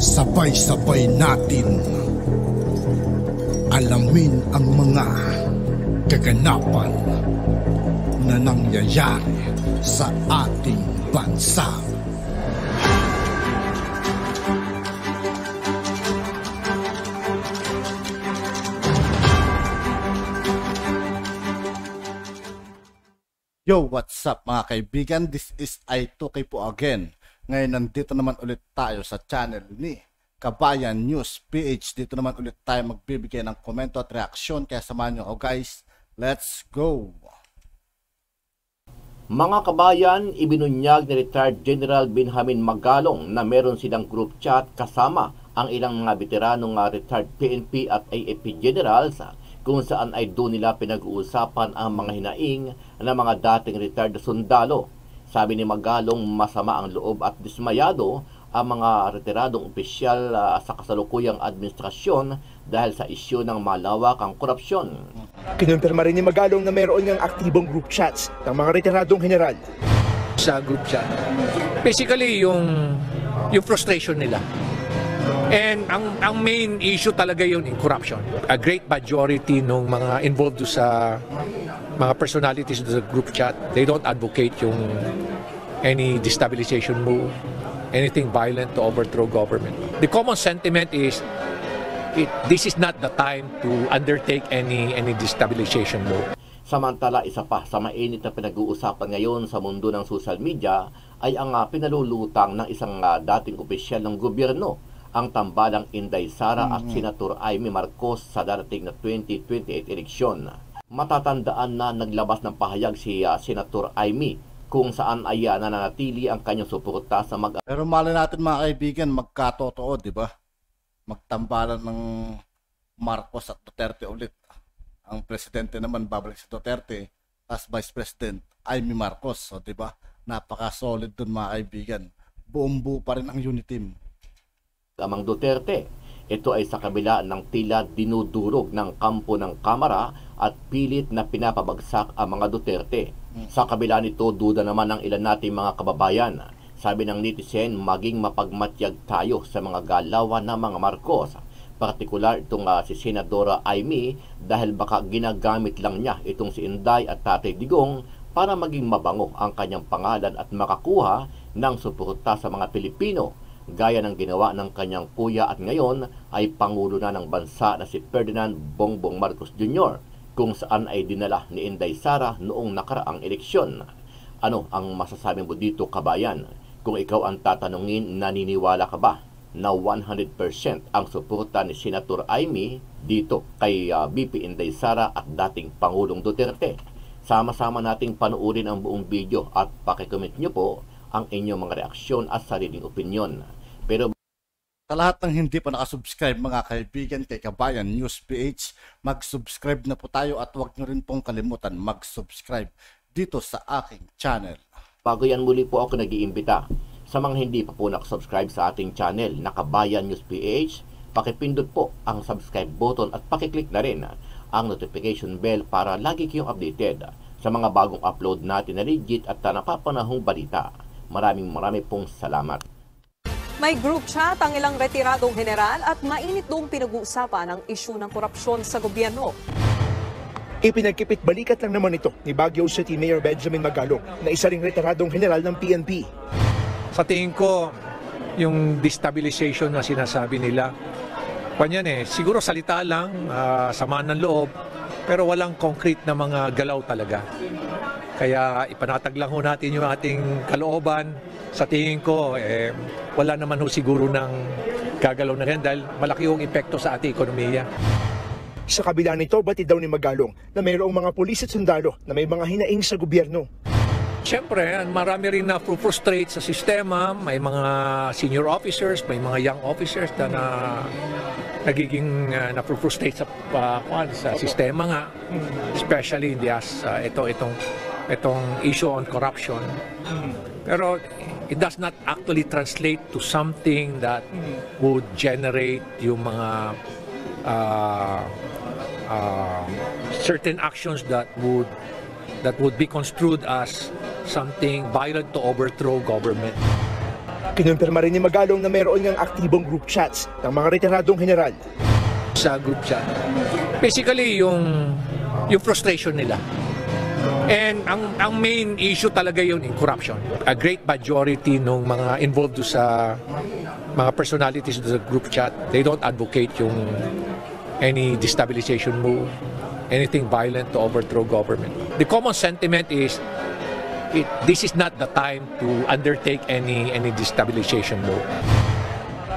Sabay-sabay natin alamin ang mga kaganapan na nangyayari sa ating bansa. Yo, what's up mga kaibigan? This is I2K po again. Ngayon nandito naman ulit tayo sa channel ni Kabayan News PH. Dito naman ulit tayo magbibigay ng komento at reaksyon. Kaya samahan nyo ako guys. Let's go! Mga kabayan, ibinunyag ni Retired General Benjamin Magalong na meron silang group chat kasama ang ilang mga veteranong retired PNP at AFP generals kung saan ay doon nila pinag-uusapan ang mga hinaing ng mga dating retired sundalo. Sabi ni Magalong, masama ang loob at dismayado ang mga retiradong opisyal sa kasalukuyang administrasyon dahil sa isyu ng malawakang korupsyon. Kinumpirma rin ni Magalong na mayroon ngang aktibong group chats ng mga retiradong general. Sa group chat, basically yung frustration nila. And ang main issue talaga yun in corruption. A great majority ng mga involved sa mga personalities of the group chat, they don't advocate yung any destabilization move, anything violent to overthrow government. The common sentiment is this is not the time to undertake any destabilization move. Samantala, isa pa sa mainit na pinag-uusapan ngayon sa mundo ng social media ay ang pinalulutang ng isang dating opisyal ng gobyerno, ang tambalang Inday Sara at Senator Amy Marcos sa darating na 2028 eleksyon. Matatandaan na naglabas ng pahayag si Senator Amy kung saan ay nananatili ang kanyang suporta sa Pero mali natin mga kaibigan, magkatotoo, di ba? Magtambalan ng Marcos at Duterte ulit. Ang presidente naman babalik si Duterte, as Vice President Amy Marcos, so di ba? Napaka-solid dun mga kaibigan. Buong-buo pa rin ang unity team. Amang Duterte. Ito ay sa kabila ng tila dinudurog ng kampo ng Kamara at pilit na pinapabagsak ang mga Duterte. Sa kabila nito, duda naman ng ilan nating mga kababayan. Sabi ng netizen, maging mapagmatyag tayo sa mga galawan ng mga Marcos. Partikular itong si Senadora Amy dahil baka ginagamit lang niya itong si Inday at Tatay Digong para maging mabango ang kanyang pangalan at makakuha ng suporta sa mga Pilipino, gaya ng ginawa ng kanyang kuya at ngayon ay Pangulo na ng bansa na si Ferdinand Bongbong Marcos Jr., kung saan ay dinala ni Inday Sara noong nakaraang eleksyon. Ano ang masasabi mo dito, kabayan? Kung ikaw ang tatanungin, naniniwala ka ba na 100% ang suporta ni Senator Amy dito kay BP Inday Sara at dating Pangulong Duterte? Sama-sama nating panuorin ang buong video at pakicomment nyo po ang inyong mga reaksyon at sariling opinyon. Pero sa lahat ng hindi pa nakasubscribe mga kaibigan kay Kabayan News PH, mag-subscribe na po tayo at huwag nyo rin pong kalimutan mag-subscribe dito sa aking channel. Bago yan, muli po ako nag-iimbita sa mga hindi pa po nakasubscribe sa ating channel na Kabayan News PH, pakipindot po ang subscribe button at pakiclick na rin ang notification bell para lagi kayong updated sa mga bagong upload natin na legit at napapanahong balita. Maraming pong salamat. May group chat ang ilang retiradong general at mainit doong pinag-uusapan ang isyu ng korupsyon sa gobyerno. Ipinagkipit balikat lang naman ito ni Baguio City Mayor Benjamin Magalong na isa ring retiradong general ng PNP. Sa tingin ko, yung destabilization na sinasabi nila, siguro salita lang, samaan ng loob, pero walang concrete na mga galaw talaga. Kaya ipanatag lang ho natin yung ating kalooban. Sa tingin ko, wala naman ho siguro ng gagalaw na rin dahil malaki yung epekto sa ating ekonomiya. Sa kabila nito, batid daw ni Magalong na mayroong mga pulis at sundalo na may mga hinaing sa gobyerno. Siyempre, marami rin na frustrate sa sistema. May mga senior officers, may mga young officers na nagiging na-frustrate sa sistema nga. Especially itong issue on corruption. Pero it does not actually translate to something that would generate yung mga certain actions that would be construed as something violent to overthrow government. Kinumpirma rin ni Magalong na mayroon ngang aktibong group chats ng mga retiradong general. Sa group chat, basically yung frustration nila. And ang main issue talaga yun in corruption. A great majority ng mga involved sa mga personalities sa group chat, they don't advocate yung any destabilization move, anything violent to overthrow government. The common sentiment is this is not the time to undertake any destabilization move.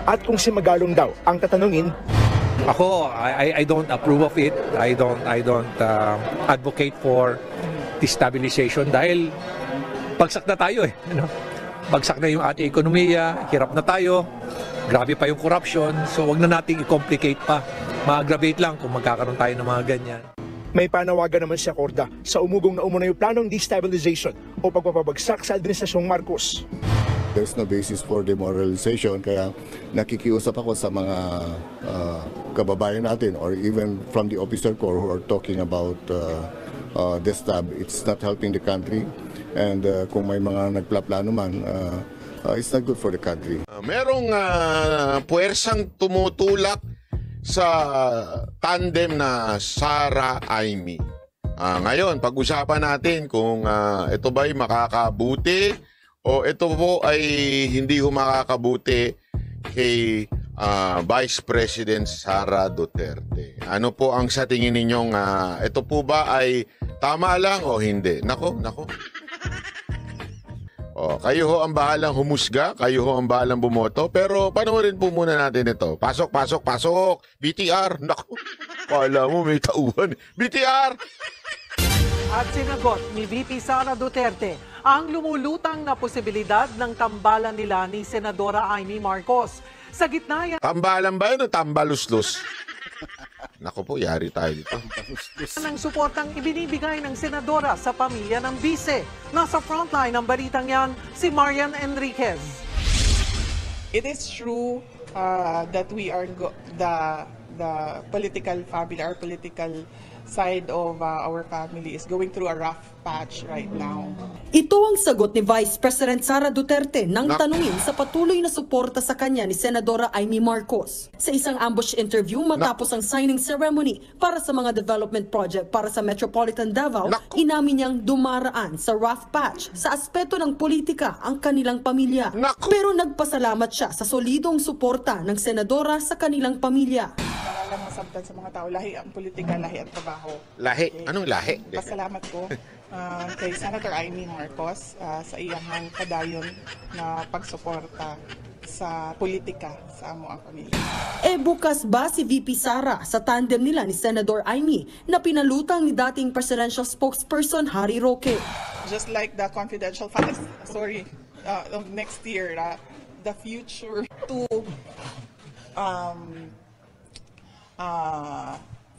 At kung si Magalong daw ang tatanungin, Ako, I don't approve of it. I don't advocate for destabilization dahil bagsak na tayo eh. Bagsak na yung ating ekonomiya, hirap na tayo, grabe pa yung corruption, so wag na nating i-complicate pa. Ma-aggravate lang kung magkakaroon tayo ng mga ganyan. may panawagan naman si Acorda sa umugong na umuna yung planong destabilization o pagpapabagsak sa Administrasyong Marcos. There's no basis for demoralization, kaya nakikiusap ako sa mga kababayan natin or even from the officer corps who are talking about destab. It's not helping the country, and kung may mga nagplaplano man, it's not good for the country. Merong puwersang tumutulak sa tandem na Sara Amy. Ngayon, pag-usapan natin kung ito ba'y makakabuti o ito po ay hindi ko makakabuti kay Vice President Sara Duterte. Ano po ang sa tingin ninyong ito po ba ay tama lang o hindi? Nako. Kayo ho ang bahalang humusga, kayo ho ang bahalang bumoto, pero panoorin po muna natin ito. Pasok! BTR! Nako, kala mo may tauhan. BTR! At sinagot ni VP Sara Duterte ang lumulutang na posibilidad ng tambalan nila ni Senadora Amy Marcos. Sa gitna yan Tambalan ba yun o tambaluslos? Nako po, yari tayo dito. ng suportang ibinibigay ng Senadora sa pamilya ng bise. Nasa frontline ng balitang yan, si Marian Enriquez. It is true that we are the political family, our political side of our family is going through a rough patch right now. Ito ang sagot ni Vice President Sara Duterte nang tanungin sa patuloy na suporta sa kanya ni Senadora Amy Marcos. Sa isang ambush interview matapos ang signing ceremony para sa mga development project para sa Metropolitan Davao, inamin niyang dumaraan sa rough patch sa aspeto ng politika ang kanilang pamilya. Pero nagpasalamat siya sa solidong suporta ng Senadora sa kanilang pamilya. Alam masabtan sa mga tao, lahi ang politika, lahi ang trabaho. Lahi? Anong lahi? Pasalamat ko kay Senator Amy Marcos sa iyang kadayon na pagsuporta sa politika sa amo ang pamilya. Bukas ba si VP Sara sa tandem nila ni Senador Amy na pinalutang ni dating presidential spokesperson Harry Roque? Just like the confidential files, of next year, the future to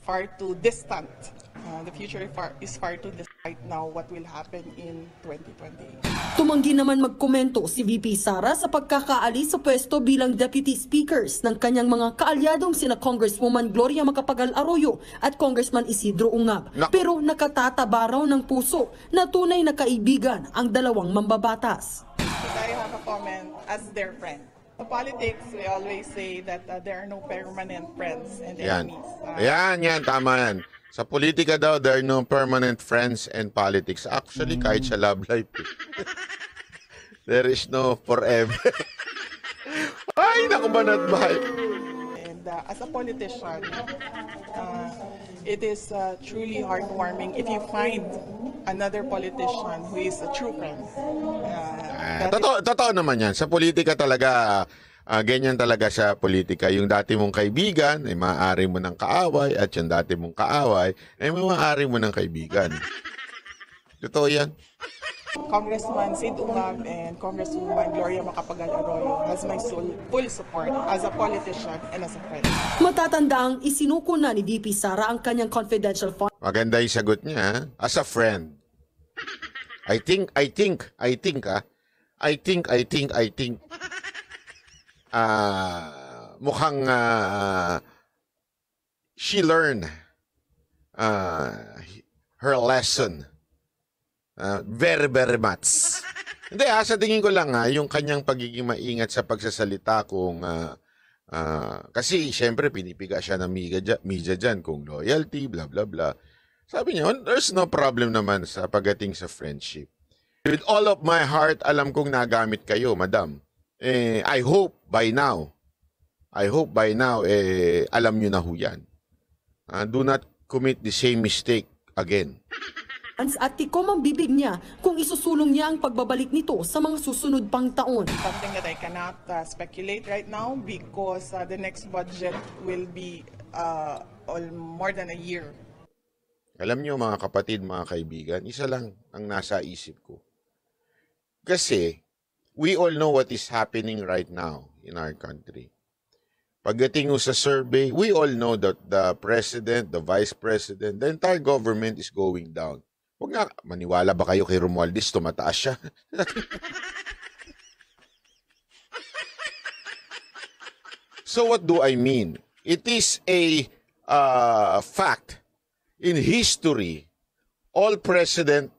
far too distant. The future is far too distant right now what will happen in 2028. Tumanggi naman magkomento si VP Sara sa pagkakaalis sa pwesto bilang Deputy Speakers ng kanyang mga kaalyadong sina Congresswoman Gloria Macapagal Arroyo at Congressman Isidro Ungab. Pero nakatataba raw ng puso na tunay na kaibigan ang dalawang mambabatas. I have a comment as their friend. In politics, we always say that there are no permanent friends and enemies. Yan, tama yan. Sa politika daw, there are no permanent friends and politics. Actually, kahit sa love life, there is no forever. Ay, naku, banat bahay. And as a politician, it is truly heartwarming if you find another politician who is a true friend. Totoo naman yan. Sa politika talaga, ganyan talaga sa politika. Yung dati mong kaibigan, ay maaari mo ng kaaway, at yung dati mong kaaway, ay maaari mo ng kaibigan. Totoo yan. Congressman Sid Ungab and Congresswoman Gloria Macapagal Arroyo has my full support as a politician and as a friend. Matatandang isinuko na ni VP Sara ang kanyang confidential fund. Maganda yung sagot niya, as a friend. I think, mukhang she learned her lesson very, very much. Hindi sa tingin ko lang yung kanyang pagiging maingat sa pagsasalita kung kasi syempre pinipiga siya ng media dyan kung loyalty, blah blah blah. Sabi niya, there's no problem naman sa pagdating sa friendship. With all of my heart, alam kong nagamit kayo, madam. I hope by now, alam nyo na ho yan. Do not commit the same mistake again. At tikom ang bibig niya kung isusulong niya ang pagbabalik nito sa mga susunod pang taon. Something that I cannot speculate right now because the next budget will be more than a year. Alam niyo mga kapatid, mga kaibigan, isa lang ang nasa isip ko. Kasi we all know what is happening right now in our country. Pagdating sa survey, we all know that the president, the vice president, the entire government is going down. Huwag nga, maniwala ba kayo kay Romualdez, tumataas siya? So what do I mean? It is a fact. In history, all president,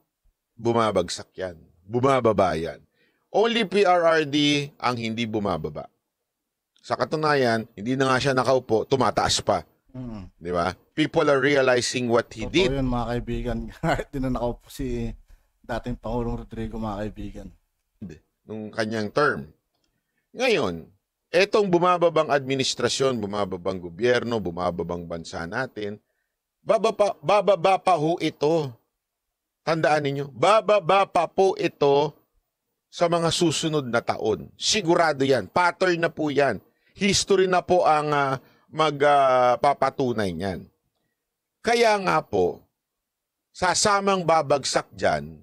bumabagsak yan. Bumababa yan. Only PRRD ang hindi bumababa. Sa katunayan, hindi na nga siya nakaupo, tumataas pa. Di ba? People are realizing what he did. Yun, mga kaibigan. Hindi na nakaupo si dating Pangulong Rodrigo, mga kaibigan. Nung kanyang term. Ngayon, etong bumababang administrasyon, bumababang gobyerno, bumababang bansa natin, bababa pa ho ito. Tandaan ninyo, bababa pa po ito sa mga susunod na taon. Sigurado yan. Pattern na po yan. History na po ang magpapatunay niyan. Kaya nga po, sasamang babagsak dyan,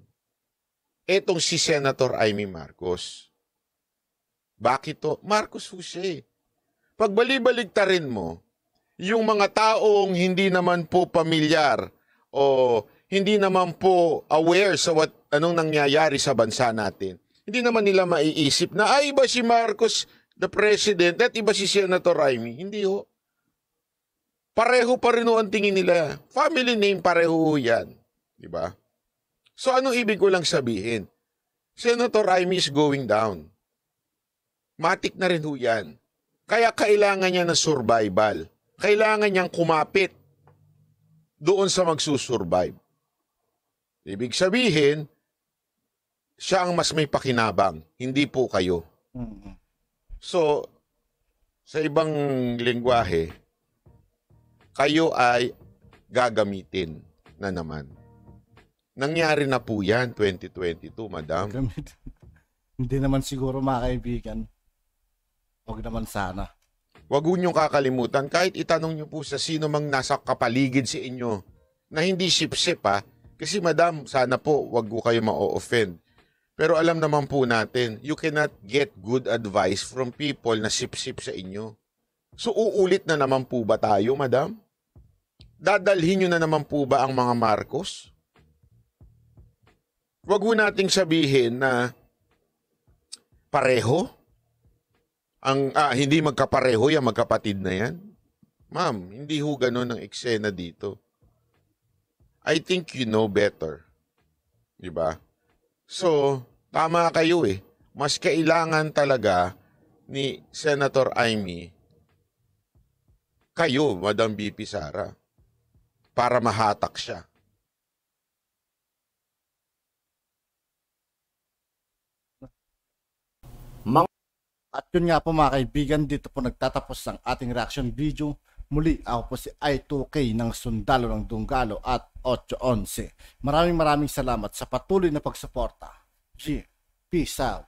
etong si Senator Amy Marcos. Bakit to? Marcos ho siya. Pagbali-baligtarin mo, yung mga taong hindi naman po pamilyar o hindi naman po aware sa anong nangyayari sa bansa natin, hindi naman nila maiisip na, ay, iba si Marcos, the president, at iba si Senator Amy. Hindi ho. Pareho pa rin ho ang tingin nila. Family name, pareho ho yan. Diba? So, anong ibig ko lang sabihin? Senator Amy is going down. Matik na rin ho yan. Kaya kailangan niya na survival. Kailangan niyang kumapit doon sa magsusurvive. Ibig sabihin, siya ang mas may pakinabang, hindi po kayo. So, sa ibang lengguwahe, kayo ay gagamitin na naman. Nangyari na po yan, 2022, madam. Hindi naman siguro, mga kaibigan. Huwag naman sana. Huwag niyong kakalimutan, kahit itanong niyo po sa sino mang nasa kapaligid sa inyo, na hindi sip-sip kasi madam, sana po, huwag ko kayo ma-offend. Pero alam naman po natin, you cannot get good advice from people na sip-sip sa inyo. So uulit na naman po ba tayo, madam? Dadalhin nyo na naman po ba ang mga Marcos? Huwag ho nating sabihin na pareho? Hindi magkapareho yan, magkapatid na yan. Ma'am, hindi ho ganun ang eksena dito. I think you know better. Diba? So, tama kayo Mas kailangan talaga ni Senator Amy kayo, Madam BP Sara, para mahatak siya. At yun nga po, mga kaibigan, dito po nagtatapos ang ating reaction video. Muli, ako po si I2K ng Sundalo ng Dunggalo at 811. Maraming salamat sa patuloy na pagsuporta. G, peace out.